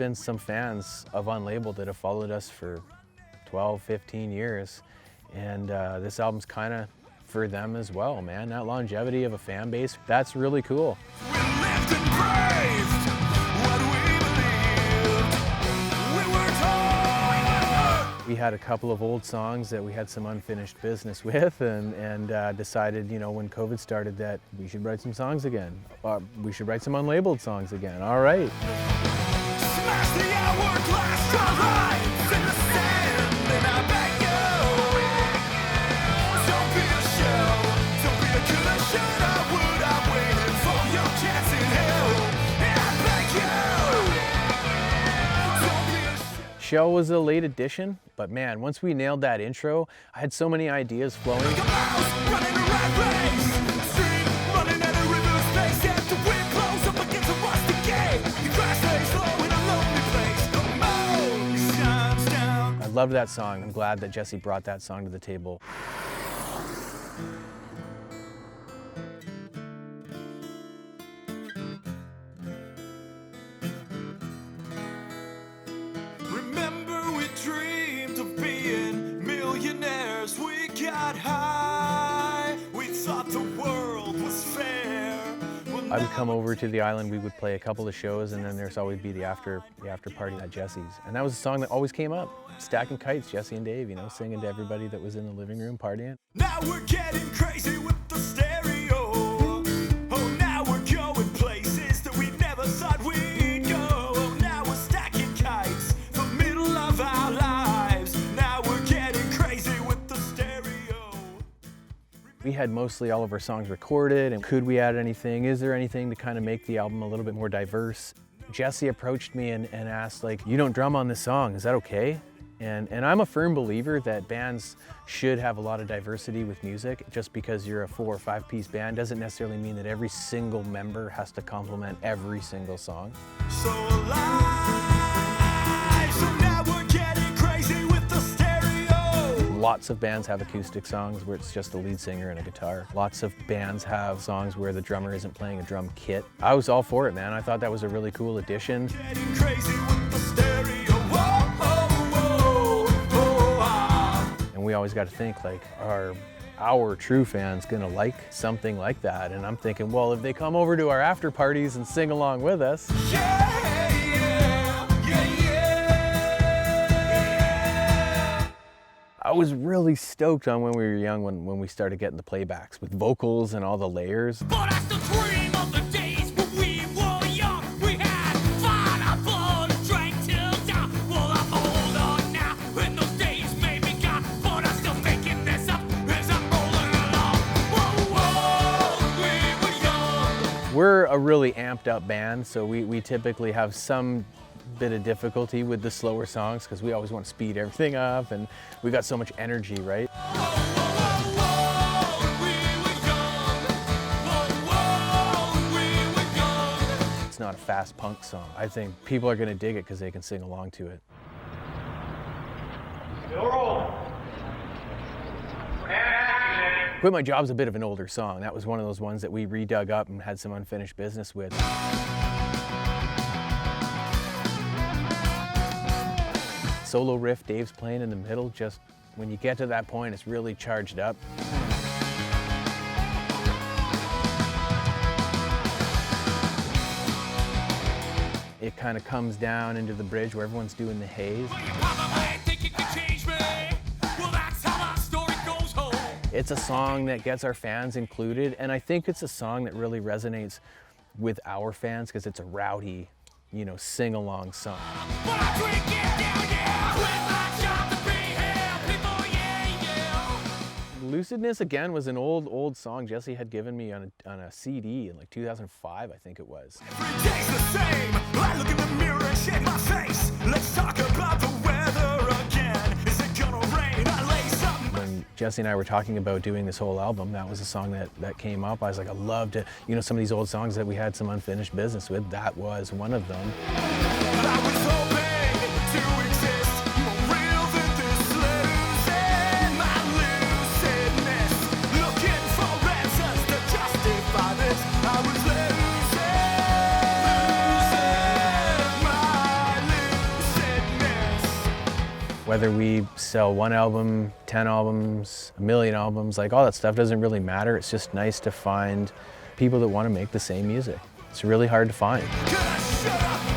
been some fans of Unlabeled that have followed us for 12, 15 years. And this album's kind of for them as well, man. That longevity of a fan base, that's really cool. We lived and braved what we believed. We worked hard. We had a couple of old songs that we had some unfinished business with, and decided, you know, when COVID started, that we should write some songs again. We should write some Unlabeled songs again. All right. Smash the hourglass, draw lines in the sand, and I beg you, don't be a show, don't be a killer, should I, would I, waited for your chance in hell, and I beg you, don't be a show. Show was a late addition, but man, once we nailed that intro, I had so many ideas flowing. Like a mouse running a rat race, stream running at a river space, and the wind blows up against a rusty gate, the grass lays low in a lonely place, the moon shines down. I loved that song. I'm glad that Jesse brought that song to the table. Remember we dreamed of being millionaires, we got high, we thought the world was fair. Well, I would come over to the island, we would play a couple of shows, and then there's always be the after party at Jesse's. And that was a song that always came up. Stacking Kites, Jesse and Dave, you know, singing to everybody that was in the living room partying. now we're getting crazy with the stereo. Oh, now we're going places that we never thought we'd go. Oh, now we're stacking kites, the middle of our lives. Now we're getting crazy with the stereo. We had mostly all of our songs recorded, and could we add anything? Is there anything to kind of make the album a little bit more diverse? Jesse approached me and asked, like, you don't drum on this song, is that okay? And I'm a firm believer that bands should have a lot of diversity with music. Just because you're a 4 or 5 piece band doesn't necessarily mean that every single member has to complement every single song. So alive, so now we're getting crazy with the stereo. Lots of bands have acoustic songs where it's just the lead singer and a guitar. Lots of bands have songs where the drummer isn't playing a drum kit. I was all for it, man. I thought that was a really cool addition. Getting crazy with the stereo. Whoa, oh, whoa, oh, ah. And we always got to think, like, are our true fans gonna like something like that? And I'm thinking, well, if they come over to our after parties and sing along with us, Yeah, yeah, yeah, yeah. I was really stoked on when we were young, when we started getting the playbacks with vocals and all the layers. But I still dream of the days when we were young. We had fun, our blood, drank till down. Well, I'm hold on now, and those days may be gone. But I'm still making this up as I'm rolling along. Whoa, whoa, we were young. We're a really amped up band, so we typically have some bit of difficulty with the slower songs because we always want to speed everything up, and we got so much energy, right? It's not a fast punk song. I think people are gonna dig it because they can sing along to it. Quit My Job's a bit of an older song. That was one of those ones that we redug up and had some unfinished business with. Solo riff, Dave's playing in the middle, just when you get to that point, it's really charged up. It kind of comes down into the bridge where everyone's doing the haze. It's a song that gets our fans included, and I think it's a song that really resonates with our fans because it's a rowdy, you know, sing-along song. Lucidness, again, was an old song Jesse had given me on a CD in like 2005, I think it was. Every day's the same. I look in the mirror and shake my face. Let's talk about the weather again. Is it gonna rain? I lay something. When Jesse and I were talking about doing this whole album, that was a song that came up. I was like, I love to, you know, some of these old songs that we had some unfinished business with, that was one of them. I was hoping to exist more real than this, losing my lucidness, looking for answers to justify this. I was losing my Whether we sell 1 album, 10 albums, 1,000,000 albums, like all that stuff doesn't really matter. It's just nice to find people that want to make the same music. It's really hard to find. Could I shut up?